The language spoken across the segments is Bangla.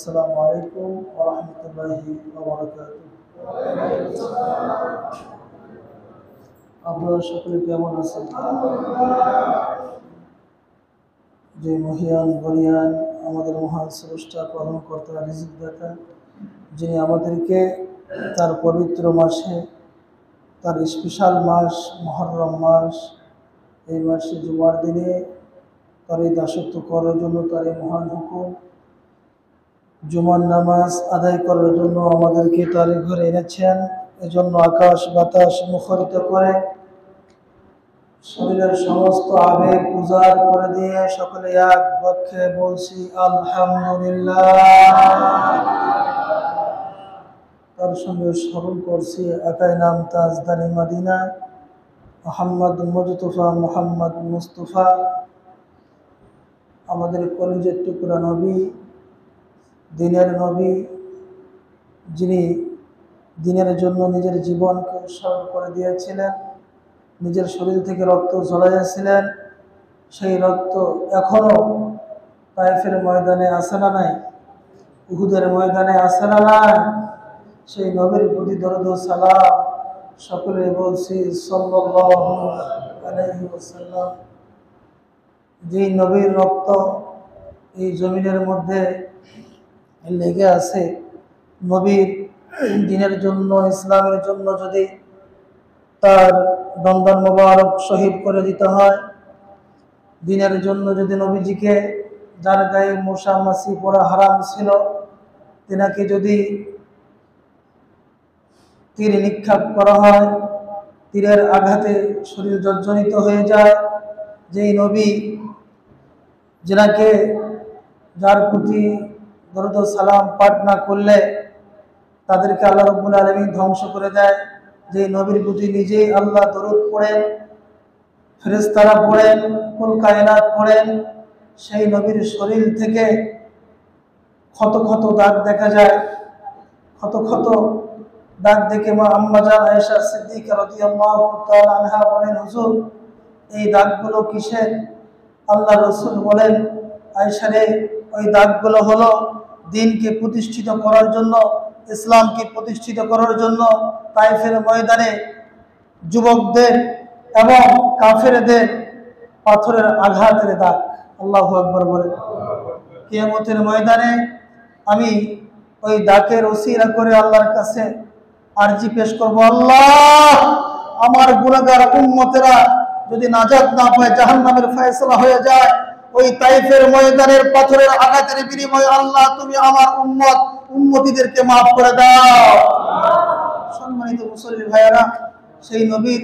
আসসালামু আলাইকুম ওয়া রাহমাতুল্লাহি ওয়া বারাকাতুহু। আপনারা সকলে কেমন আছেন? যে মহিয়ান বলিয়ান আমাদের মহান স্রষ্টা পালনকর্তা রিজিকদাতা, যিনি আমাদেরকে তার পবিত্র মাসে, তার স্পেশাল মাস মুহররম মাস, এই মাসে জুমার দিনে তার এই দাসত্ব করার জন্য, তার এই মহান হুকুম জুমার নামাজ আদায় করার জন্য আমাদেরকে তার ঘরে এনেছেন। এজন্য আকাশ বাতাস মুখরিত করে শরীরের সমস্ত আবেগ উজাড় করে দিয়ে সকলে এক বাক্যে বলছি আলহামদুলিল্লাহ। তার সঙ্গে স্মরণ করছি একাই নাম তাজদারি মদিনা মোহাম্মদ মুজতফা মোহাম্মদ মুস্তফা, আমাদের কলিজের টুকরা নবী, দিনের নবী, যিনি দিনের জন্য নিজের জীবনকে উৎসর্গ করে দিয়েছিলেন, নিজের শরীর থেকে রক্ত ঝরাইয়াছিলেন। সেই রক্ত এখনো তায়েফের ময়দানে আছে না নাই? উহুদের ময়দানে আছে না নাই? সেই নবীর প্রতি দরুদ ও সালাম সকলে বলছি সাল্লাল্লাহু আলাইহি ওয়াসাল্লাম। যেই নবীর রক্ত এই জমিনের মধ্যে লেগে আছে, নবীর দিনের জন্য, ইসলামের জন্য যদি তার দন্দন মোবারক শহীদ করে দিতে হয়, দিনের জন্য যদি নবীজিকে, যার গায়ে মশা মাছি পড়া হারাম ছিল, তেনাকে যদি তীর নিক্ষেপ করা হয়, তীরের আঘাতে শরীর জর্জরিত হয়ে যায়, যেই নবী, যেনাকে, যার প্রতি দরুদ ও সালাম পাঠ না করলে তাদেরকে আল্লাহ রাব্বুল আলামিন ধ্বংস করে দেয়, যে নবীর প্রতি নিজেই আল্লাহ দরুদ পড়েন, ফেরেশতারা পড়েন, কুল কায়নাত পড়েন, সেই নবীর শরীর থেকে ক্ষত ক্ষত দাগ দেখা যায়। ক্ষত ক্ষত দাগ দেখে মা আম্মা জান আয়েশা সিদ্দিকা রাদিয়াল্লাহু তাআলা আনহা বলেন, হুজুর, এই দাগগুলো কিসের? আল্লাহ রাসূল বলেন, আয়েশা রে, ওই দাগগুলো হলো দ্বীনকে প্রতিষ্ঠিত করার জন্য, ইসলামকে প্রতিষ্ঠিত করার জন্য তায়েফের ময়দানে যুবকদের এবং কাফেরদের পাথরের আঘাতের দাগ। আল্লাহু আকবার বলেন। কিয়ামতের ময়দানে আমি ওই দাগের ওসিলা করে আল্লাহর কাছে আরজি পেশ করব, আল্লাহ, আমার গুনাহগার উম্মতেরা যদি নাজাত না পায়, জাহান্নামের ফয়সালা হয়ে যায়, ওই তায়েফের ময়দানের পাথরের আঘাতের বিনিময়ে আল্লাহ তুমি আমার উম্মতিদেরকে মাফ করে দাও। সম্মানিত মুসল্লি ভাইয়েরা, সেই নবীর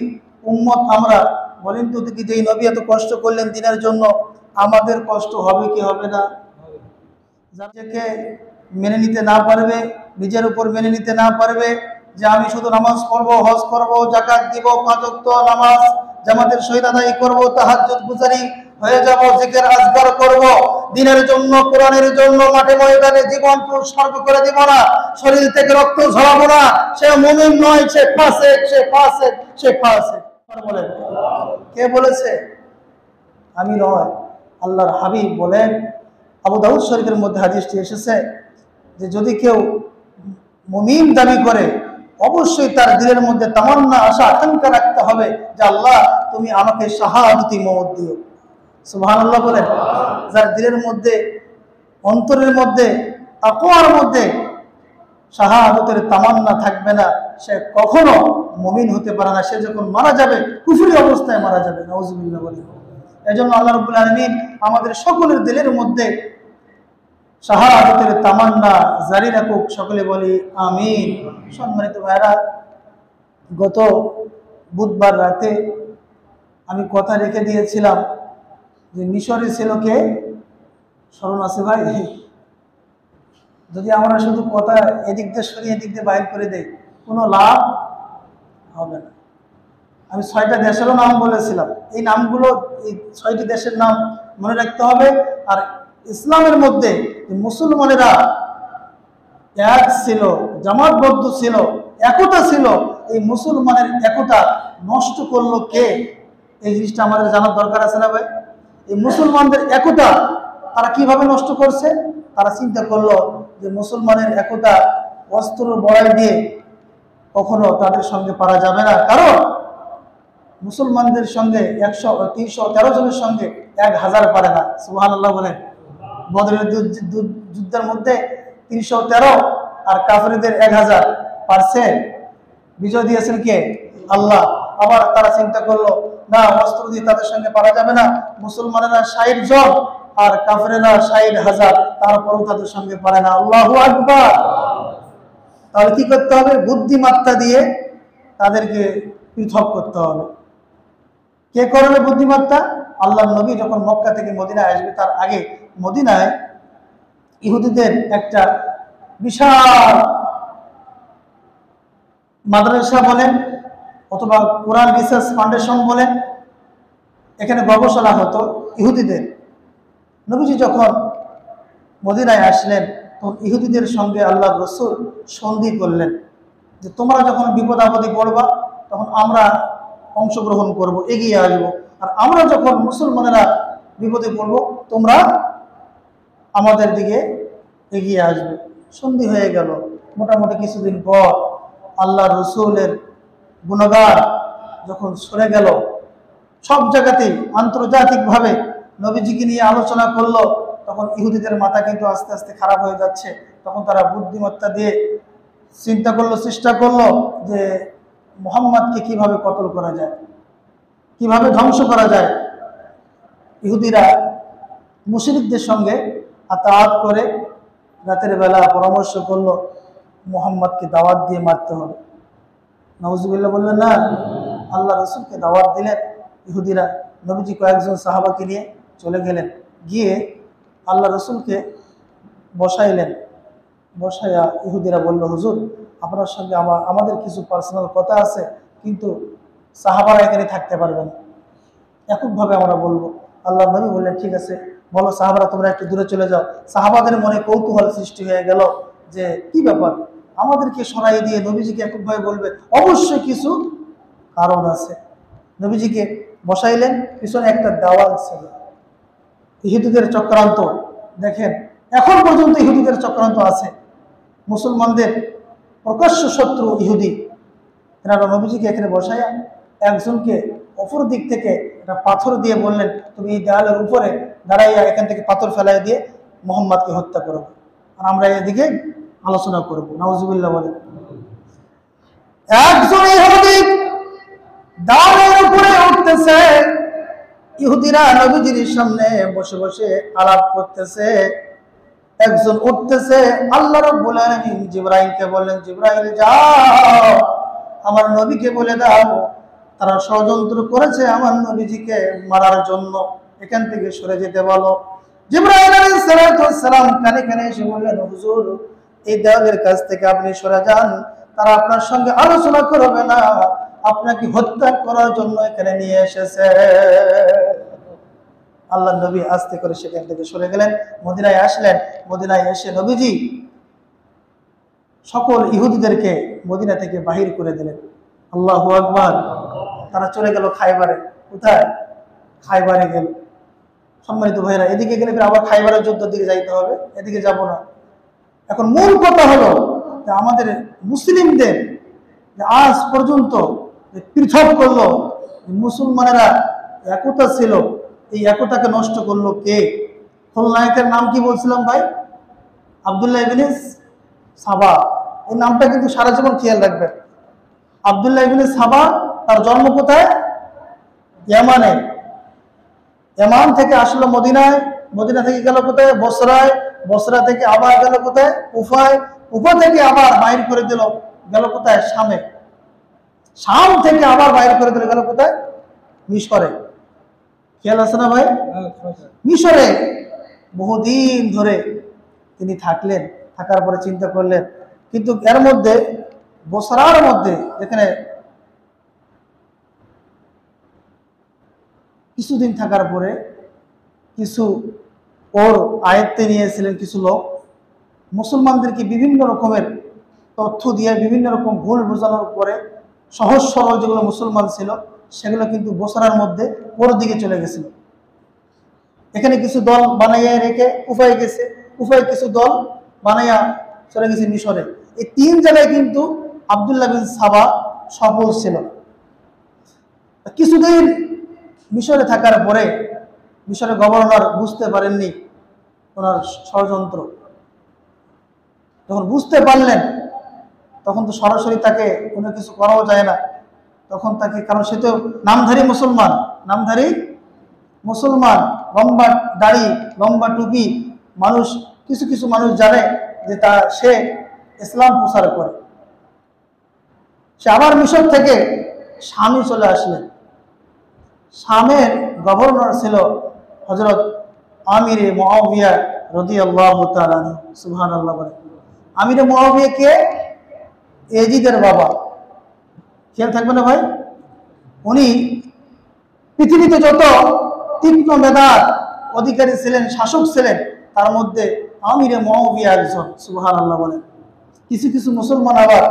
উম্মত আমরা, বলেন তো দেখি, যেই নবী এত কষ্ট করলেন দিনের জন্য, আমাদের কষ্ট হবে কি হবে না? যাকে মেনে নিতে না পারবে, নিজের উপর মেনে নিতে না পারবে যে আমি শুধু নামাজ পড়বো, হজ করবো, যাকাত দিব, 5 ওয়াক্ত নামাজ জামাতের সহিত আদায় করবো, তাহাজ্জুদ গুজারি হয়ে যাব, জিকির আজকার করব, দিনের জন্য, কোরআনের জন্য মাঠে ময়দানে জীবন উৎসর্গ করে দিব না, শরীর থেকে রক্ত ঝরাবো না, সে মুমিন নয়, সে ফাসিক, সে ফাসিক, সে ফাসিক। বলেন, কে বলেছে? আমি নয়, আল্লাহর হাবিব বলেন। আবু দাউদ শরীফের মধ্যে হাদিসটি এসেছে যে যদি কেউ মুমিন দাবি করে, অবশ্যই তার দিলের মধ্যে তামান্না, আশা, আকাঙ্ক্ষা রাখতে হবে যে আল্লাহ তুমি আমাকে শাহাদাতি মওত দিও। সুবহানাল্লাহ বলেন। যার দিলের মধ্যে, অন্তরের মধ্যে, তাকওয়ার মধ্যে শাহাদাতের তামান্না থাকবে না, সে কখনো মুমিন হতে পারে না। সে যখন মারা যাবে, কুফরি অবস্থায় মারা যাবে। নাউজুবিল্লাহ বলেন। এজন্য আল্লাহ রাব্বুল আলামিন আমাদের সকলের দিলের মধ্যে শাহাদাতের তামান্না জারি রাখুক, সকলে বলি আমিন। সম্মানিত ভাইরা, গত বুধবার রাতে আমি কথা রেখে দিয়েছিলাম যে মিশরে ছিল কে? স্মরণ আছে ভাই? যদি আমরা শুধু কথা এদিক দিয়ে সরিয়ে এদিক দিয়ে বাইর করে দেই, কোনো লাভ হবে না। আমি 6টা দেশেরও নাম বলেছিলাম। এই নামগুলো, এই 6টি দেশের নাম মনে রাখতে হবে। আর ইসলামের মধ্যে মুসলমানেরা এক ছিল, জামাতবদ্ধ ছিল, একতা ছিল, এই মুসলমানের একতা নষ্ট করলো কে? এই জিনিসটা আমাদের জানার দরকার আছে না ভাই? এই মুসলমানদের একতা তারা কিভাবে নষ্ট করছে? তারা চিন্তা করলো যে মুসলমানের একতা অস্ত্র বড়াই দিয়ে কখনো তাদের সঙ্গে পারা যাবে না, কারণ মুসলমানদের সঙ্গে 313 জনের সঙ্গে 1000 পারে না। সুবহানাল্লাহ বলেন। বদরের যুদ্ধের মধ্যে 313 আর কাফেরদের 1000 পারছে। বিজয় দিয়েছেন কে? আল্লাহ। আবার তারা চিন্তা করলো না, অস্ত্র দিয়ে তাদের সঙ্গে পারা যাবে না, মুসলমানেরা 60 জন আর কাফেরেরা 60,000, তারপরও তাদের সঙ্গে পারে না। আল্লাহু আকবার। তাহলে কি করতে হবে? বুদ্ধিমত্তা দিয়ে তাদেরকে পৃথক করতে হবে। কে করবে বুদ্ধিমত্তা? আল্লাহর নবী যখন মক্কা থেকে মদিনায় আসবে তার আগে মদিনায় ইহুদিদের একটা বিশাল মাদ্রাসা বলেন অথবা কোরআন রিসার্চ ফাউন্ডেশন বলেন, এখানে গবেষণা হতো ইহুদিদের। নবীজি যখন মদিনায় আসলেন তখন ইহুদিদের সঙ্গে আল্লাহর রাসূল সন্ধি করলেন যে তোমরা যখন বিপদ আপদে পড়বা তখন আমরা অংশগ্রহণ করব, এগিয়ে আসবো, আর আমরা যখন মুসলমানেরা বিপদে পড়বো তোমরা আমাদের দিকে এগিয়ে আসবে। সন্ধি হয়ে গেল। মোটামুটি কিছুদিন পর আল্লাহর রাসূলের গুণগান যখন সরে গেল, সব জায়গাতেই আন্তর্জাতিকভাবে নবীজিকে নিয়ে আলোচনা করলো, তখন ইহুদিদের মাথা কিন্তু আস্তে আস্তে খারাপ হয়ে যাচ্ছে। তখন তারা বুদ্ধিমত্তা দিয়ে চিন্তা করলো, চেষ্টা করলো যে মুহাম্মদকে কিভাবে কতল করা যায়, কিভাবে ধ্বংস করা যায়। ইহুদিরা মুশরিকদের সঙ্গে আতাআত করে রাতের বেলা পরামর্শ করলো মুহাম্মদকে দাওয়াত দিয়ে মারতে হবে। নাউজুবিল্লাহ বললেন না, আল্লাহ রাসূলকে দাওয়াত দিলেন ইহুদিরা। নবীজি কয়েকজন সাহাবাকে নিয়ে চলে গেলেন, গিয়ে আল্লাহ রাসূলকে বসাইলেন। বসাইয়া ইহুদিরা বলল, হুজুর আপনার সঙ্গে আমাদের কিছু পার্সোনাল কথা আছে, কিন্তু সাহাবারা এখানে থাকতে পারবেন, এককভাবে আমরা বলবো। আল্লাহ নবী বললেন ঠিক আছে, বলো সাহাবারা তোমরা একটু দূরে চলে যাও। সাহাবাদের মনে কৌতূহল সৃষ্টি হয়ে গেল যে কি ব্যাপার, আমাদেরকে সরাই দিয়ে নবীজিকে এককভাবে বলবে, অবশ্যই কিছু কারণ আছে। নবীজিকে বসাইলেন, পিছনে একটা দেওয়াল ছিল। ইহুদিদের চক্রান্ত দেখেন, এখন পর্যন্ত ইহুদিদের চক্রান্ত আছে। মুসলমানদের প্রকাশ্য শত্রু ইহুদি, এনারা নবীজিকে এখানে বসাইয়া একজনকে অপর দিক থেকে একটা পাথর দিয়ে বললেন, তুমি এই দেওয়ালের উপরে দাঁড়াইয়া এখান থেকে পাথর ফেলাই দিয়ে মুহাম্মদকে হত্যা করো, আর আমরা এদিকে আলোচনা করব। নাউজুবিল্লাহ বলে। একজন ইহুদি দেওয়ালের উপরে উঠতেছে, ইহুদিরা নবীজির সামনে বসে বসে আলাপ করতেছে। একজন উঠতেছে, আল্লাহ রাব্বুল আলামিন জিবরাইলকে বললেন, জিবরাইল যাও আমার নবীকে বলে দাও তারা ষড়যন্ত্র করেছে আমার নবীজিকে মারার জন্য, এখান থেকে সরে যেতে বলো। জিবরাইল আলাইহিস সালাম কানে কানে এসে বললেন, হুজুর এই দেওয়ালের কাছ থেকে আপনি সরে যান, তারা আপনার সঙ্গে আলোচনা করবে না, আপনাকে হত্যা করার জন্য এখানে নিয়ে এসেছে। আল্লাহ নবী আস্তে করে সেখান থেকে সরে গেলেন, মদিনায় আসলেন। মদিনায় এসে নবীজি সকল ইহুদিদেরকে মদিনা থেকে বাহির করে দিলেন। আল্লাহু আকবার। তারা চলে গেল খাইবারে। কোথায়? খাইবারে গেল। সম্মানিত ভাইরা, এদিকে গেলে আবার খাইবারের যুদ্ধের দিকে যাইতে হবে, এদিকে যাব না। এখন মূল কথা হলো যে আমাদের মুসলিমদের যে আজ পর্যন্ত পৃথক করলো, মুসলমানেরা একতা ছিল, এই একতাকে নষ্ট করলো কে? খলনায়কের নাম কি বলছিলাম ভাই? আব্দুল্লাহ ইবনে সাবা। এই নামটা কিন্তু সারা জীবন খেয়াল রাখবেন। আব্দুল্লাহ ইবনে সাবা, তার জন্ম কোথায়? ইয়ামানে। ইয়ামান থেকে আসলো মদিনায়, মদিনা থেকে গেল কোথায়? বসরায়। বসরা থেকে আবার গেল কোথায়? কুফায়। কুফা থেকে আবার বাইর করে দিল, গেল কোথায়? শামে। শাম থেকে আবার বাইর করে দিল, গেল কোথায়? মিশরে। খেয়াল আছে না ভাই? মিশরে বহুদিন ধরে তিনি থাকলেন। থাকার পরে চিন্তা করলেন, কিন্তু এর মধ্যে বসরার মধ্যে যেখানে কিছুদিন থাকার পরে কিছু ওর আয়ত্তে নিয়েছিলেন কিছু লোক, মুসলমানদেরকে বিভিন্ন রকমের তথ্য দিয়ে বিভিন্ন রকম ভুল বোঝানোর পরে সহজ সরল যেগুলো মুসলমান ছিল সেগুলো কিন্তু বসরার মধ্যে ওর দিকে চলে গেছিল। এখানে কিছু দল বানাইয়া রেখে কুফায় গেছে, কুফায় কিছু দল বানাইয়া চলে গেছে মিশরে। এই 3 জায়গায় কিন্তু আব্দুল্লাহ বিন সাবা সফল ছিল। কিছুদিন মিশরে থাকার পরে মিশরের গভর্নর বুঝতে পারেননি ওনার ষড়যন্ত্র। যখন বুঝতে পারলেন তখন তো সরাসরি তাকে কোনো কিছু করাও যায় না। তখন তাকে, কারণ সে তো নামধারী মুসলমান, লম্বা দাড়ি, লম্বা টুপি, মানুষ কিছু কিছু মানুষ জানে যে সে ইসলাম প্রচার করে। সে আবার মিশর থেকে শামে চলে আসলেন। শামের গভর্নর ছিল হযরত আমিরে মুআবিয়া রাদিয়াল্লাহু তাআলা আনহু। সুবহানাল্লাহ বলে। আমিরে মুআবিয়া কে? ইয়াজিদের বাবা। খেয়াল থাকবে না ভাই? উনি পৃথিবীতে যত তীক্ষ্ণ মেধার অধিকারী ছিলেন, শাসক ছিলেন, তার মধ্যে আমিরে মুআবিয়া একজন। সুবহানাল্লাহ বলে। কিছু কিছু মুসলমান আবার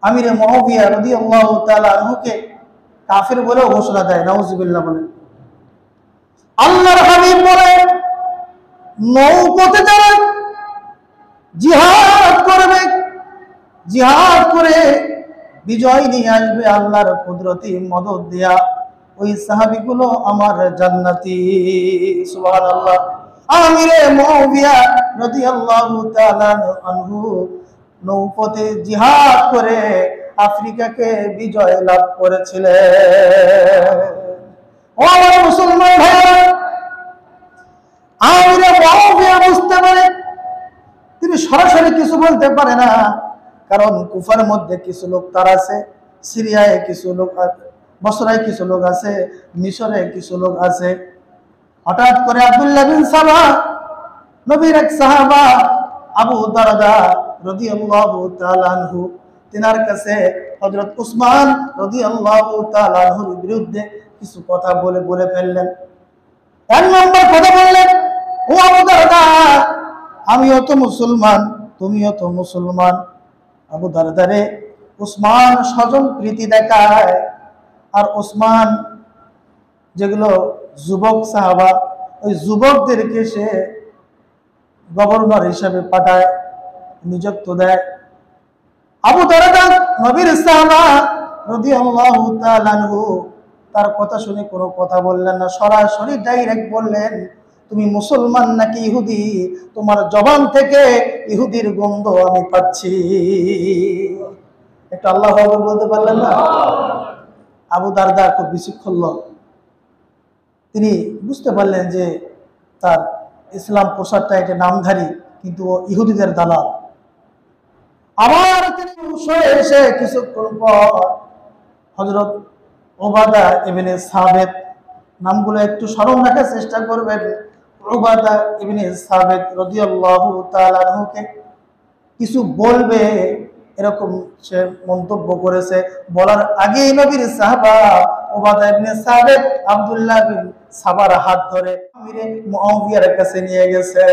আমিরে মুআবিয়া রাদিয়াল্লাহু তাআলা আনহুকে কাফের বলেও ঘোষণা দেয়। নাউজুবিল্লাহ বলে। আল্লাহর হাবিব বলেন, নৌপথে যারা জিহাদ করবে, জিহাদ করে বিজয় নিয়ে আসবে আল্লাহর কুদরতি মদদ দেয়া, ওই সাহাবীগুলো আমার জান্নাতি। সুবহানাল্লাহ। আমিরে মুআবিয়া রাদিয়াল্লাহু তাআলা আনহু নৌপথে জিহাদ করে আফ্রিকাকে বিজয় লাভ করেছিলেন। ও আমার মুসলমান ভাইরা, আমিরে মুআবিয়া বুঝতে পারে তিনি সরাসরি কিছু বলতে পারে না, কারণ কুফার মধ্যে কিছু লোক তার আছে, সিরিয়ায় কিছু লোক, বসরায় কিছু লোক আছে, মিশরে কিছু লোক আছে। হঠাৎ করে আব্দুল্লাহ বিন সাবা, নবীর এক সাহাবা আবু দারদা রাদিয়াল্লাহু তাআলা আনহু, তিনার কাছে হযরত উসমান রাদিয়াল্লাহু তাআলা আনহুর বিরুদ্ধে কিছু কথা বলে ফেললেন। এক নম্বর কথা বললেন, ও আবু দারদা, আমিও তো মুসলমান, তুমিও তো মুসলমান। আবু দারদারে উসমান স্বজন প্রীতি দেখায়, আর উসমান যেগুলো যুবক সাহাবা, ওই যুবকদেরকে সে গভর্নর হিসেবে পাঠায়, নিযুক্ত দেয়। আবু দারদা নবীর সাহাবা রাদিয়াল্লাহু তাআলা আনহু, তার কথা শুনে কোনো কথা বললেন না, সরাসরি ডাইরেক্ট বললেন, তুমি মুসলমান নাকি ইহুদি? তোমার জবান থেকে ইহুদির গন্ধ আমি পাচ্ছি। একটু আল্লাহু আকবার বলতে পারলেন না? আবু দারদা খুব বিচক্ষণ লোক। তিনি বুঝতে পারলেন যে তার ইসলাম প্রচারটা এটা নামধারী, কিন্তু ও ইহুদিদের দালাল। আবার তিনি এসে কিছুক্ষণ পর হযরত উবাদা ইবনে সাবিত, নামগুলো একটু স্মরণ রাখার চেষ্টা করবেন, উবাদা ইবনে সাবিত রাদিয়াল্লাহু তাআলা আনহুকে কিছু বলবে এরকম সে মন্তব্য করেছে। বলার আগেই নবীর সাহাবা উবাদা ইবনে সাবিত আব্দুল্লাহ বিন সাবার হাত ধরে আমিরে মুআবিয়ার কাছে নিয়ে গেছে।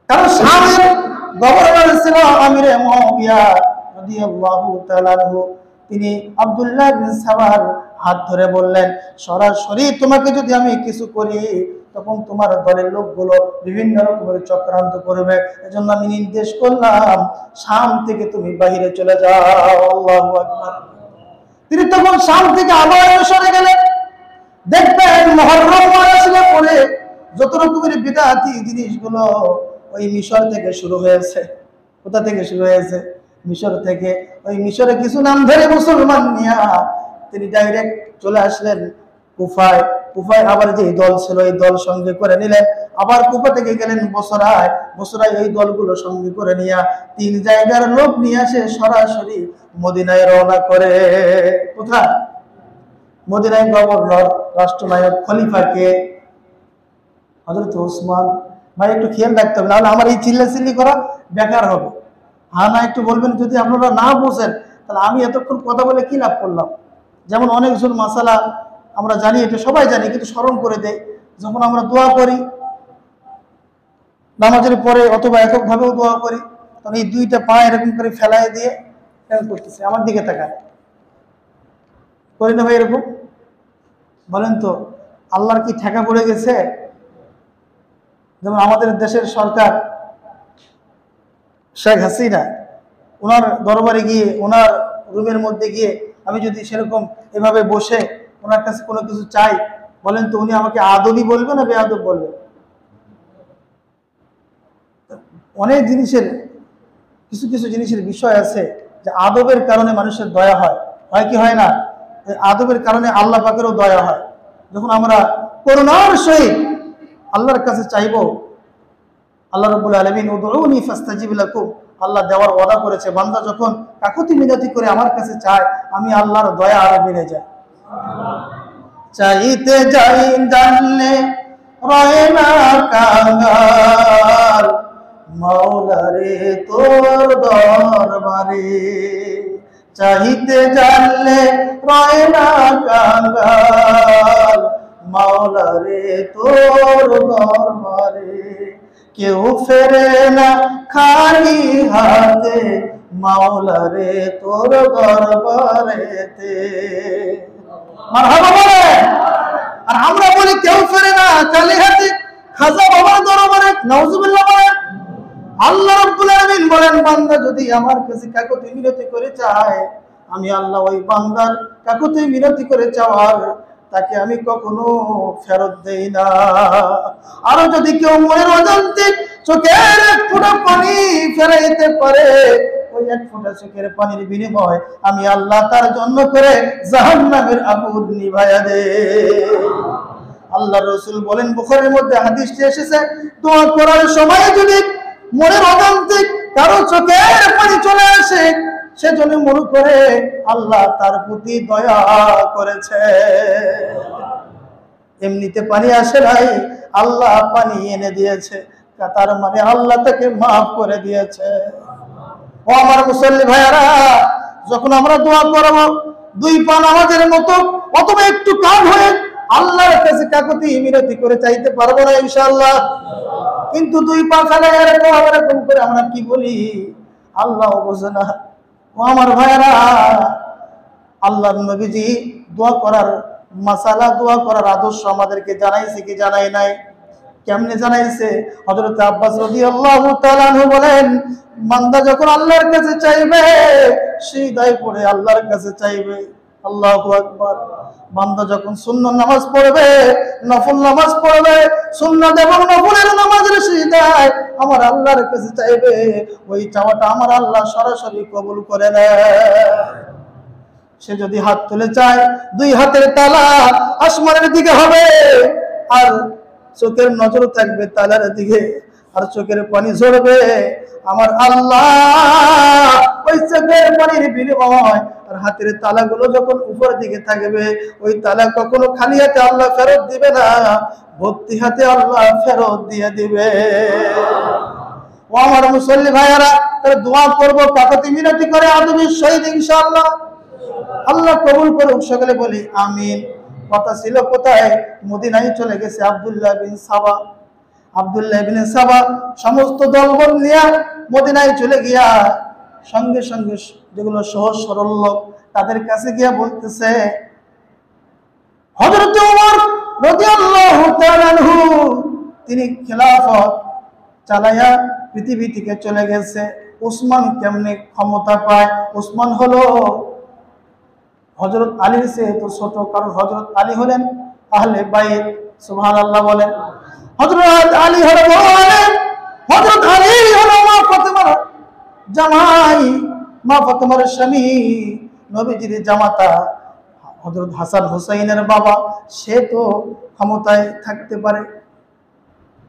কারণ শামের গভর্নর ছিল আমিরে মুআবিয়া রাদিয়াল্লাহু তাআলা আনহু। তিনি আব্দুল্লাহ বিন সাবার হাত ধরে বললেন, সরাসরি তোমাকে যদি আমি কিছু করি তখন তোমার দলের লোকগুলো বিভিন্ন রকমের চক্রান্ত করবে, এজন্য আমি নির্দেশ করলাম শাম থেকে তুমি বাহিরে চলে যাও। আল্লাহু আকবার। তিনি তখন শাম থেকে আবার মিশরে গেলেন। দেখবেন মুহররম মাস আসলে পরে যত রকমের বিদআতি জিনিসগুলো ওই মিশর থেকে শুরু হয়েছে। কোথা থেকে শুরু হয়েছে? মিশর থেকে। ওই মিশরে কিছু নাম ধরে মুসলমান নিয়া তিনি ডাইরেক্ট চলে আসলেন কুফায়। কুফায় আবার যে দল ছিল এই দল সঙ্গে করে নিলেন। আবার কুফা থেকে গেলেন বসরায়, বসরায় এই দলগুলো সঙ্গে করে নিয়া 3 জায়গার লোক নিয়ে আসে সরাসরি মদিনায় রওনা করে। কোথায়? মদিনায়। গভর্নর, রাষ্ট্রনায়ক, খলিফাকে হযরত ওসমান। ভাই একটু খেয়াল রাখতে হবে, নাহলে আমার এই চিল্লাচিল্লি করা বেকার হবে। হ্যাঁ না একটু বলবেন, যদি আপনারা না বোঝেন তাহলে আমি এতক্ষণ কথা বলে কি লাভ করলাম। যেমন অনেকজন মাসালা আমরা জানি, এটা সবাই জানি, কিন্তু স্মরণ করে দেয়। যখন আমরা দোয়া করি নামাজের পরে অথবা এককভাবেও দোয়া করি, তখন এই 2টা পা এরকম করে ফেলায় দিয়ে কেন করতেছে, আমার দিকে তাকায় করি না ভাই এরকম? বলেন তো আল্লাহর কি ঠেকা পড়ে গেছে? যেমন আমাদের দেশের সরকার শেখ হাসিনা, ওনার দরবারে গিয়ে, ওনার রুমের মধ্যে গিয়ে আমি যদি সেরকম এভাবে বসে ওনার কাছে কোনো কিছু চাই, বলেন তো উনি আমাকে আদবই বলবে না বেআদব বলবে? অনেক জিনিসের, কিছু কিছু জিনিসের বিষয় আছে যে আদবের কারণে মানুষের দয়া হয়, হয় কি হয় না? আদবের কারণে আল্লাহ পাকেরও দয়া হয়। যখন আমরা করুণার সহিত আল্লাহর কাছে চাইব, আল্লাহ রাব্বুল আলামিন উদউনি ফাস্তাজিব লাকুম, আল্লাহ দেওয়ার ওয়াদা করেছে। বান্দা যখন কাকুতি মিনতি করে আমার কাছে চায়, আমি আল্লাহর দয়া আরো বেড়ে যায়। চাইতে যাই জানলে রয় না কাঙ্গাল, মাওলারে তোর দরবারে। চাইতে জানলে রয় না কাঙ্গাল, মাওলারে তোর দরবারে। কেউ ফেরে না খালি হাতে, মাওলারে তোর দরবারেতে। মারহাবা বলে। আর আমরা বলি কেউ ফেরে না খালি হাতে, খাজা বাবার দরবারে। নাউজুবিল্লাহ বলেন। আল্লাহ রাব্বুল আলামিন বলেন, বান্দা যদি আমার কাছে কাকুতি মিনতি করে চায়, আমি আল্লাহ ওই বান্দার কাকুতি মিনতি করে চাওয়ার তাকে আমি কখনো ফেরত দেই না। আরো যদি কেউ মনের অজান্তে চোখের এক ফোঁটা পানি ফেরাইতে পারে, ওই এক ফোঁটা চোখের পানির বিনিময় আমি আল্লাহ তার জন্য করে জাহান্নামের আগুন নিভাইয়া দে। আল্লাহ রাসূল বলেন, বুখারীর মধ্যে হাদিসটি এসেছে, দোয়া করার সময় যদি মনের অজান্তে কারো চোখের পানি চলে আসে, সেজন্য মনে করে আল্লাহ তার প্রতি দয়া করেছে। এমনিতে পানি আসে নাই, আল্লাহ পানি এনে দিয়েছে, তার মানে আল্লাহ তাকে মাফ করে দিয়েছে। ও আমার মুসল্লি ভাইয়ারা, যখন আমরা দোয়া করব, দুই পা নামাজের মতো অথবা একটু কাঁধ হয়ে আল্লাহর কাছে কাকুতি মিনতি করে চাইতে পারবো না ইনশাআল্লাহ। কিন্তু দুই পা ফেলে এরকম করে আমরা কি বলি, আল্লাহ বোঝে না। ও আমার ভাইয়ারা, আল্লাহর নবীজি দোয়া করার মাসালা, দোয়া করার আদর্শ আমাদেরকে জানাইছে কি জানাই নাই? কেমনে জানাইছে? হযরত আব্বাস রাদিয়াল্লাহু তাআলা আনহু বলেন, বান্দা যখন আল্লাহর কাছে চাইবে, সিজদায় পড়ে আল্লাহর কাছে চাইবে। আল্লাহু আকবার। বান্দা যখন সুন্নাত নামাজ পড়বে, নফল নামাজ পড়বে, সুন্নাত এবং নফলের নামাজের সিজদায় আমার আল্লাহর কাছে চাইবে, ওই চাওয়াটা আমার আল্লাহ সরাসরি কবুল করে নেয়। সে যদি হাত তুলে চায়, দুই হাতের তালা আসমানের দিকে হবে, আর চোখের নজর থাকবে তালার দিকে, আর চোখের পানি ঝরবে আমার আল্লাহ ওই চোখের পানির বিনিময়। আর হাতের তালাগুলো যখন উপরের দিকে থাকবে, ওই তালা কখনো খালি হাতে আল্লাহ ফেরত দিবে না, ভর্তি হাতে আল্লাহ ফেরত দিয়ে দিবে। ও আমার মুসল্লি ভাইয়ারা, তাহলে দোয়া করবো কাকুতি মিনতি করে আদবের সহিত ইনশাআল্লাহ। আল্লাহ কবুল করুক, সকলে বলি আমিন। কথা ছিল কোথায়? মদিনায় চলে গেছে আব্দুল্লাহ বিন সাবা। আব্দুল্লাহ বিন সাবা সমস্ত দলবল নিয়ে মদিনায় চলে গিয়া সঙ্গে সঙ্গে যেগুলো সহজ সরল লোক, তাদের কাছে গিয়া বলতেছে, হযরত ওমর রাদিয়াল্লাহু তাআলা আনহু তিনি খেলাফত চালায়া পৃথিবী থেকে চলে গেছে। উসমান কেমনে ক্ষমতা পায়? উসমান হলো হযরত আলীর চেয়ে তো ছোট, কারণ হযরত আলী হলেন আহলে বাইত। সুবহানাল্লাহ বলেন। হযরত আলী হলো হযরত আলী হলো মা ফাতেমার জামাই, মা ফাতেমার স্বামী, নবীজির জামাতা হযরত হাসান হুসাইনের বাবা। সে তো ক্ষমতায় থাকতে পারে,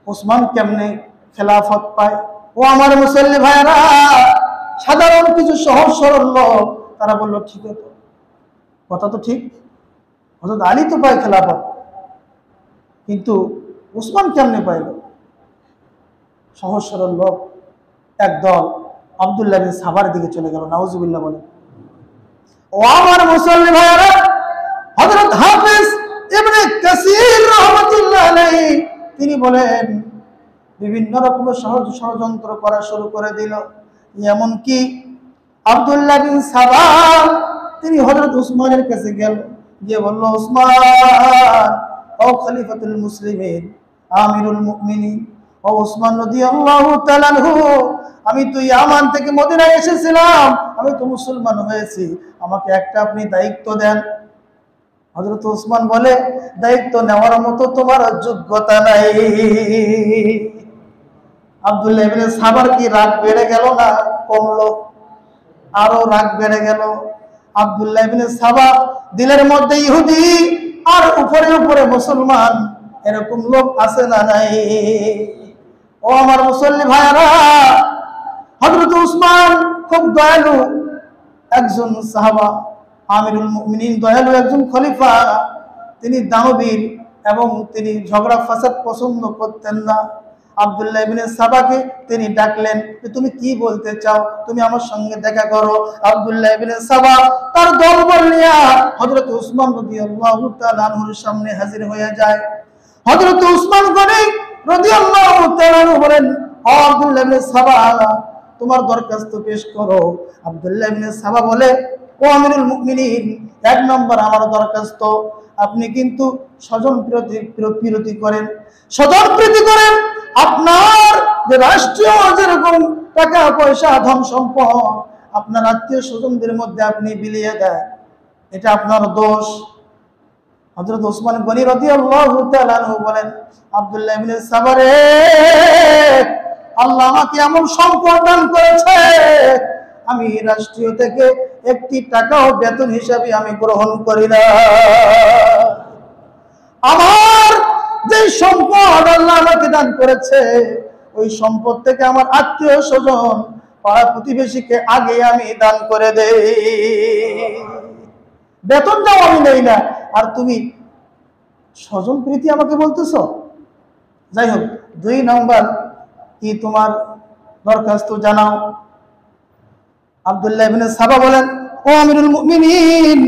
ওসমান কেমনে খেলাফত পায়? ও আমার মুসল্লি ভাইরা, সাধারণ কিছু সহজ সরল লোক তারা বলল, ঠিক আছে, কথা তো ঠিক, হযরত আলী তো পায় খেলাফত, কিন্তু ওসমান কেমনে পাইল? সহজ সরল লোক একদল আব্দুল্লাহ বিন সাবার দিকে চলে গেল। নাউজুবিল্লাহ বলে। ও আমার মুসল্লি ভাইরা, হযরত হাফেজ ইবনে কাসির রাহমাতুল্লাহ আলাইহি তিনি বলেন, বিভিন্ন রকমের ষড়যন্ত্র করা শুরু করে দিল। এমনকি আব্দুল্লাহ বিন সাবা তিনি হযরত উসমানের কাছে গেল, গিয়ে বলল, উসমান ও খলিফাতুল মুসলিমিন, আমিরুল মুমিনিন, ও উসমান রাদিয়াল্লাহু তাআলা আনহু, আমি তো ইয়ামান থেকে মদিনায় এসেছিলাম, আমি তো মুসলমান হয়েছি, আমাকে একটা আপনি দায়িত্ব দেন। হযরত উসমান বলে, দায়িত্ব নেওয়ার মতো তোমার যোগ্যতা নাই। আব্দুল্লাহ ইবনে সাবার কি রাগ বেড়ে গেল না কমলো? আরো রাগ বেড়ে গেল। আব্দুল্লাহ ইবনে সাবা দিলের মধ্যে ইহুদি আর উপরে উপরে মুসলমান, এরকম লোক আছে না নাই? ও আমার মুসল্লি ভাইরা, হযরত উসমান খুব দয়ালু একজন সাহাবা, আমিরুল মুমিনিন, দয়ালু একজন খলিফা। তিনি দানবীর এবং তিনি ঝগড়া ফাসাদ পছন্দ করতেন না। আব্দুল্লাহ ইবনে সাবাকে তিনি ডাকলেন, তুমি কি বলতে চাও, তুমি আমার সঙ্গে দেখা করো। আব্দুল্লাহ ইবনে সাবা তার দলবল নিয়ে হযরত উসমান রাদিয়াল্লাহু তাআলা আনহুর সামনে হাজির হয়ে যায়। হযরত উসমান গনি রাদিয়াল্লাহু তাআলা আনহু বলেন, ও আব্দুল্লাহ ইবনে সাবা, তোমার দরখাস্ত পেশ করো। আব্দুল্লাহ ইবনে সাবা বলে, ও আমিরুল মুমিনিন, এক নম্বর আমার দরখাস্ত, আপনি কিন্তু স্বজন বিরতি করেন, স্বজন প্রীতি করেন। আপনার যে রাষ্ট্রীয় যেরকম টাকা পয়সা ধন সম্পদ আপনার আত্মীয় স্বজনদের মধ্যে আপনি বিলিয়ে দেন, এটা আপনার দোষ। হযরত উসমান গনি রাদিয়াল্লাহু তাআলা আনহু বলেন, আব্দুল্লাহ ইবনে সাবা রে, আল্লাহ আমাকে এমন সম্পদ দান করেছে, আমি রাষ্ট্রীয় থেকে একটি টাকাও বেতন হিসাবে আমি গ্রহণ করি না। আমার যে সম্পদ আল্লাহ আমাকে দান করেছে, ওই সম্পদ থেকে আমার আত্মীয় স্বজন পাড়া প্রতিবেশীকে আগে আমি দান করে দেই, বেতনটাও আমি নেই না, আর তুমি স্বজন প্রীতি আমাকে বলতেছ। যাই হোক, 2 নম্বর কি তোমার দরখাস্ত জানাও। আব্দুল্লাহ ইবনে সাবা বলেন, ও আমিরুল মুমিনিন,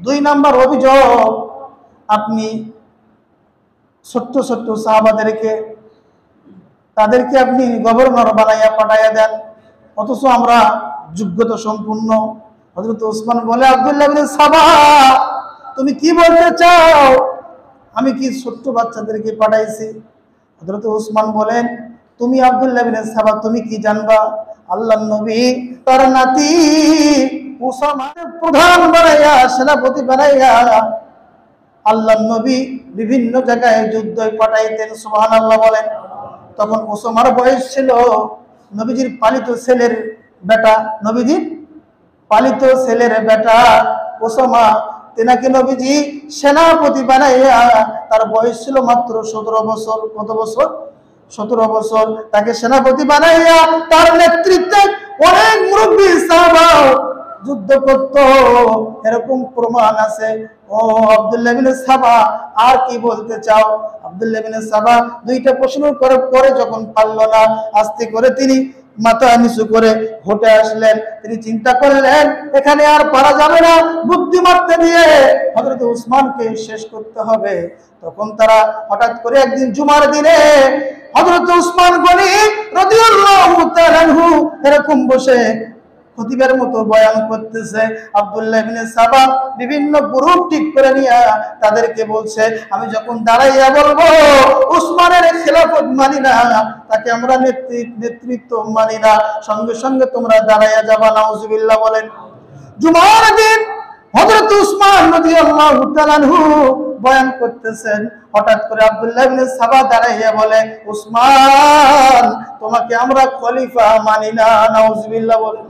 2 নম্বর অভিযোগ, আপনি ছোট্ট ছোট্ট সাহাবাদেরকে তাদেরকে আপনি গভর্নর বানাইয়া পাঠাইয়া দেন, অথচ আমরা যোগ্যতা সম্পূর্ণ। হযরত ওসমান বলে, আব্দুল্লাহ ইবনে সাবা, তুমি কি বলতে চাও, আমি কি ছোট্ট বাচ্চাদেরকে পাঠাইছি? হযরত ওসমান বলেন, তুমি আব্দুল্লাহ ইবনে সাবা, তুমি কি জানবা, আল্লাহর নবী তার নাতি উসামাকে প্রধান বানাইয়া, সেনাপতি বানাইয়া আল্লাহর নবী বিভিন্ন জায়গায় যুদ্ধে পাঠাইতেন। সুবহানাল্লাহ বলেন। তখন ওসামার বয়স ছিল, নবীজির পালিত ছেলের বেটা, নবীজির পালিত ছেলের বেটা ওসামা, তেনাকে নবীজি সেনাপতি বানাইয়া, তার বয়স ছিল মাত্র 17 বছর। কত বছর? 17 বছর। তাকে সেনাপতি বানাইয়া তার নেতৃত্বে অনেক মুরব্বী সাহাবা যুদ্ধ করত, এরকম প্রমাণ আছে। ও আব্দুল্লাহ ইবনে সাবা, আর কি বলতে চাও? আব্দুল্লাহ ইবনে সাবা 2টা প্রশ্ন করার পরে যখন পারল না, আস্তে করে তিনি মাথা নিচু করে হেঁটে আসলেন। তিনি চিন্তা করলেন, এখানে আর পারা যাবে না, বুদ্ধিমত্তা দিয়ে হযরত উসমানকে শেষ করতে হবে। তখন তারা হঠাৎ করে একদিন জুমার দিনে হযরত উসমান গনি রাদিয়াল্লাহু তাআলা আনহু এরকম বসে খতিবের মতো বয়ান করতেছে। আব্দুল্লাহ ইবনে সাবা বিভিন্ন গ্রুপ ঠিক করে নিয়ে তাদেরকে বলছে, আমি যখন দাঁড়াইয়া বলবো উসমানের খেলাফত মানি না, তাকে আমরা নেতৃত্ব মানি না, সঙ্গে সঙ্গে তোমরা দাঁড়াইয়া যাবা। নাউজুবিল্লাহ বলেন। জুমার দিন হযরত উসমান রাদিয়াল্লাহু তাআলা আনহু বয়ান করতেছেন। হঠাৎ করে আব্দুল্লাহ ইবনে সাবা দাঁড়াইয়া বলে, উসমান, তোমাকে আমরা খলিফা মানি না। নাউজুবিল্লাহ বলেন।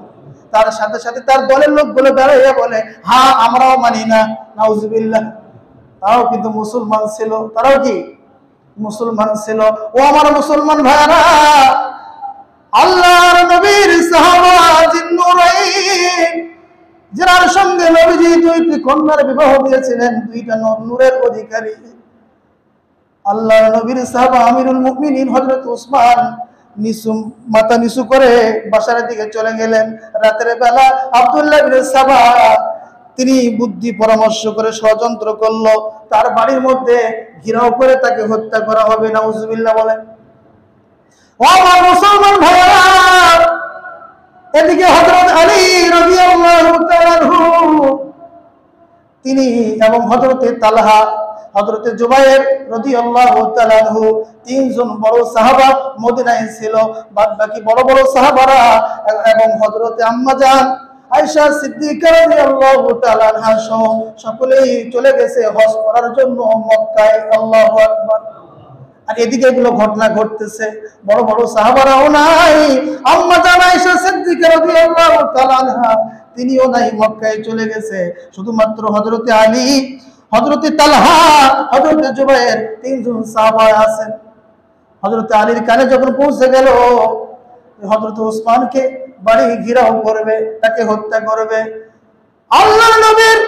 তার সাথে সাথে তার দলের লোকগুলো দাঁড়াইয়া বলে, হ্যাঁ আমরাও মানি না। নাউজুবিল্লাহ। তাও কিন্তু মুসলমান ছিল, তারাও কি মুসলমান ছিল। ও আমার মুসলমান ভাইরা, আল্লাহর নবীর সাহাবা জিন্নুরাইন, যার সঙ্গে নবীজি 2টি কন্যার বিবাহ দিয়েছিলেন, 2টা নূরের অধিকারী, আল্লাহর নবীর সাহাবা আমিরুল মুমিনিন হযরত উসমান মাথা নিচু করে বাসার দিকে চলে গেলেন। রাতের বেলা আব্দুল্লাহ ইবনে সাবা তিনি বুদ্ধি পরামর্শ করে ষড়যন্ত্র করলো, তার বাড়ির মধ্যে ঘেরাও করে তাকে হত্যা করা হবে। নাউজুবিল্লাহ বলেন। ও আমার মুসলমান ভাইরা, এদিকে হযরত আলী রাদিয়াল্লাহু তাআলা আনহু তিনি এবং হযরতে তালহা, হযরতে জুবায়ের রাদিয়াল্লাহু তাআলা আনহু, তিনজন বড় সাহাবা মদিনায় ছিল। বাদ বাকি বড় বড় সাহাবারা এবং হযরতে আম্মা জান আয়েশা সিদ্দিকা রাদিয়াল্লাহু তাআলা আনহা সহ সকলেই চলে গেছে হজ করার জন্য মক্কায়। আল্লাহু আকবার। আর এদিকে এগুলো ঘটনা ঘটতেছে, বড় বড় সাহাবারাও নাই, আম্মা জান আয়েশা সিদ্দিকা রাদিয়াল্লাহু তাআলা আনহা তিনিও নাই, মক্কায় চলে গেছে। শুধুমাত্র হযরতে আলী, হযরতে তালহা, হযরতে জুবায়ের তিনজন সাহাবা আছেন। হযরতে আলীর কানে যখন পৌঁছে গেল হযরতে ওসমানকে বাড়ি ঘেরাও করবে, তাকে হত্যা করবে, আল্লাহর নবীর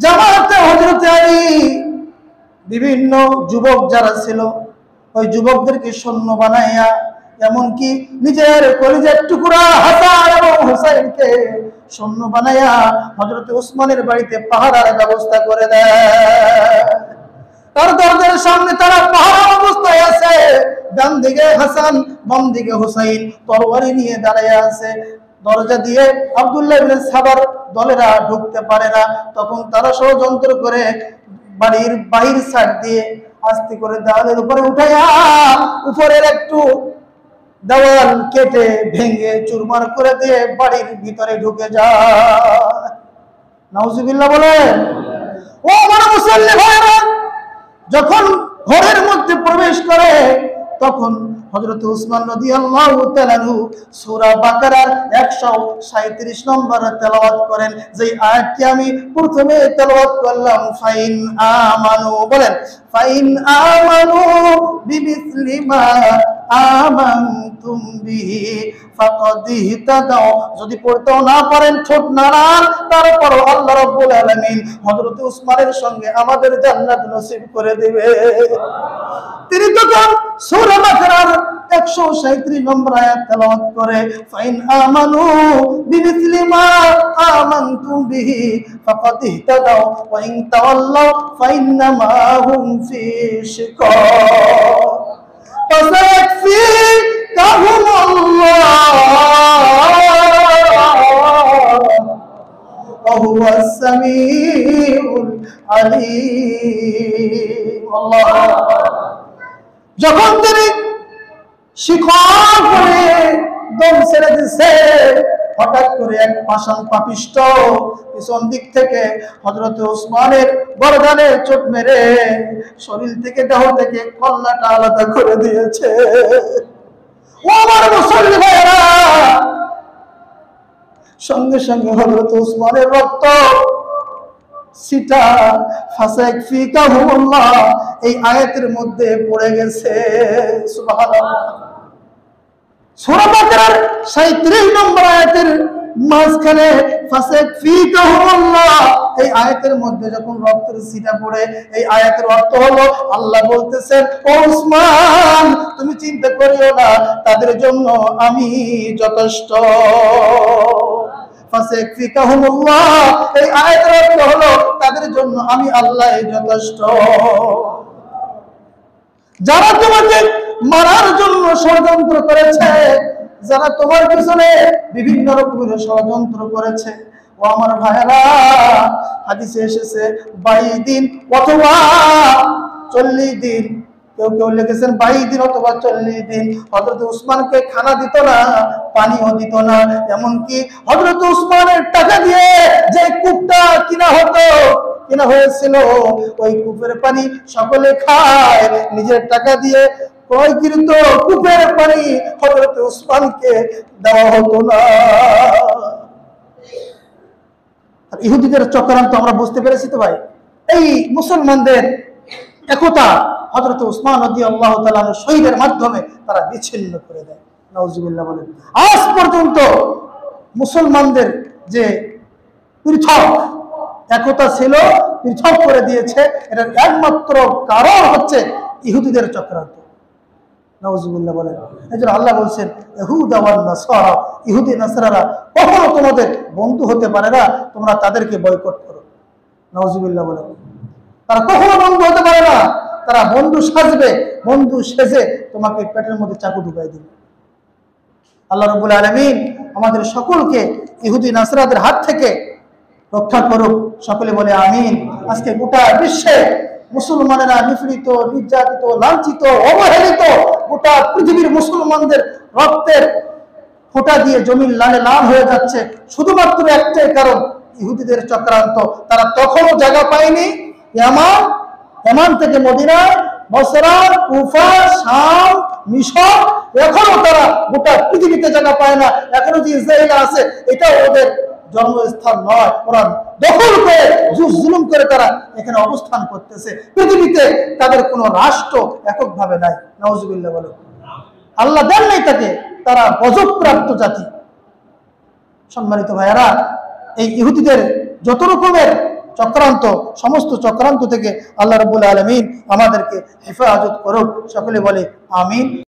জামাতে হযরতে আলী বিভিন্ন যুবক যারা ছিল ওই যুবকদেরকে সৈন্য বানাইয়া, এমনকি নিজের কলিজার টুকরা হাসান এবং হুসাইনকে সৈন্য বানাইয়া হযরতে ওসমানের বাড়িতে পাহারার ব্যবস্থা করে দেয়। তার দরজার সামনে তারা পাহারা অবস্থায় আছে, ডান দিকে হাসান, বাম দিকে হুসাইন তরবারি নিয়ে দাঁড়িয়ে আছে। দরজা দিয়ে আব্দুল্লাহ ইবনে সাবার দলেরা ঢুকতে পারে না, তখন তারা ষড়যন্ত্র করে বাড়ির বাহির সাইড দিয়ে আস্তে করে দেওয়ালের উপরে উঠাইয়া উপরের একটু দেওয়াল কেটে ভেঙে চুরমার করে দিয়ে বাড়ির ভিতরে ঢুকে যায়। নাউজুবিল্লাহ বলেন। ও আমার মুসল্লি ভাইরা, যখন ঘরের মধ্যে প্রবেশ করে তখন হযরত ওসমান রাদিয়াল্লাহু তাআলা আনহু সূরা বাকারার 137 নম্বর তেলাওয়াত করেন, যেই আয়াতটি আমি প্রথমে তেলাওয়াত করলাম। ফাইন আমানু, বলেন ফাইন আমানু বিমিসলি মা আমানতুম বিহি ফাকাদ ইহতাদাও। যদি পড়তেও না পারেন ঠোঁট নাড়ান, তারপরও আল্লাহ রাব্বুল আলামিন হযরত ওসমানের সঙ্গে আমাদের জান্নাত নসিব করে দিবে। তিনি তখন সূরা বাকারার 137 নম্বর আয়াত তেলাওয়াত করে, ফাইন আমানু বিমিসলি মা আমানতুম বিহি ফাকাদ ইহতাদাও ওয়া ইন তাওয়াল্লাও ফাইন্নামা হুম ফি শিকাক ফাসায়াকফিকাহুম ওয়া হুয়াস সামিউল আলীম। আল্লাহ। যখন তিনি শিকল করে দম ছেড়ে দিচ্ছে, হঠাৎ করে এক পাষাণ পাপিষ্ট পিছন দিক থেকে হযরত ওসমানের গর্দানে চোট মেরে শরীর থেকে, দেহ থেকে কল্লাটা আলাদা করে দিয়েছে। ও আমার মুসল্লি ভাইরা, সঙ্গে সঙ্গে হযরত ওসমানের রক্ত সিটা ফাসায়াকফিকাহুমুল্লাহ এই আয়াতের মধ্যে পড়ে গেছে। সুবহানাল্লাহ। সূরা বাকারার 37 নম্বর আয়াতের মাঝখানে ফাসায়াকফিকাহুমুল্লাহ এই আয়াতের মধ্যে যখন রক্তের সিটা পড়ে, এই আয়াতের অর্থ হলো আল্লাহ বলতেছেন, ও ওসমান তুমি চিন্তা করিও না, তাদের জন্য আমি যথেষ্ট। ফাসায়াকফিকাহুমুল্লাহ এই আয়াতের অর্থ হলো তাদের জন্য আমি আল্লাহ যথেষ্ট। যারা তোমাকে মারার জন্য ষড়যন্ত্র করেছে, যারা তোমার পিছনে বিভিন্ন রকমের ষড়যন্ত্র করেছে, ও আমার ভাইরা, হাদিসে এসেছে 22 দিন অথবা 40 দিন, কেউ কেউ লিখেছেন 22 দিন অথবা 40 দিন হযরত ওসমানকে খানা দিত না, পানিও দিত না। এমনকি হযরত ওসমানের টাকা দিয়ে যে কূপটা কিনা হয়েছিল, ওই কূপের পানি সকলে খায়, নিজের টাকা দিয়ে ক্রয়কৃত কূপের পানি হযরত ওসমানকে দেওয়া হতো না। আর ইহুদিদের চক্রান্ত আমরা বুঝতে পেরেছি তো ভাই। এই মুসলমানদের একতা হযরত ওসমান রাদিয়াল্লাহু তাআলা শহীদের মাধ্যমে তারা বিচ্ছিন্ন করে দেয়। নাউজুবিল্লাহ বলেন। আজ পর্যন্ত মুসলমানদের যে পৃথক একতা ছিল, পৃথক করে দিয়েছে, এটার একমাত্র কারণ হচ্ছে ইহুদিদের চক্রান্ত। নাউজুবিল্লাহ বলেন। এজন্য আল্লাহ বলছেন, ইহুদা ওয়ান নাসারা, ইহুদি নাসারারা কখনো তোমাদের বন্ধু হতে পারে না, তোমরা তাদেরকে বয়কট করো। নাউজুবিল্লাহ বলেন। তারা কখনো বন্ধু হতে পারে না, তারা বন্ধু সাজবে, বন্ধু সেজে তোমাকে পেটের মধ্যে চাকু ঢুকাই দিবে। আল্লাহ রাব্বুল আলামিন আমাদের সকলকে ইহুদি নাসরাদের হাত থেকে রক্ষা করুক, সকলে বলে আমিন। আজকে গোটা বিশ্বে মুসলমানেরা নিপীড়িত, নির্যাতিত, লাঞ্ছিত, অবহেলিত। গোটা পৃথিবীর মুসলমানদের রক্তের ফোঁটা দিয়ে জমিন লালে লাল হয়ে যাচ্ছে শুধুমাত্র একটাই কারণ, ইহুদিদের চক্রান্ত। তারা তখনও জায়গা পায়নি ইয়ামান থেকে মদিনা, বসরা, কুফা, শাম, মিশর, এখনো তারা গোটা পৃথিবীতে জায়গা পায় না। এখনো যে ইসরায়েল আছে, এটা ওদের জন্মস্থান নয়। কোরআন দখল করে, জুলুম করে তারা এখানে অবস্থান করতেছে। পৃথিবীতে তাদের কোনো রাষ্ট্র এককভাবে নাই। নাউজুবিল্লাহ বলো। আল্লাহ দেন নাই তাকে, তারা গজবপ্রাপ্ত জাতি। সম্মানিত ভাইয়ারা, এই ইহুদিদের যত রকমের চক্রান্ত, সমস্ত চক্রান্ত থেকে আল্লাহ রাব্বুল আলামিন আমাদেরকে হেফাজত করুক। সকলে বলে আমিন।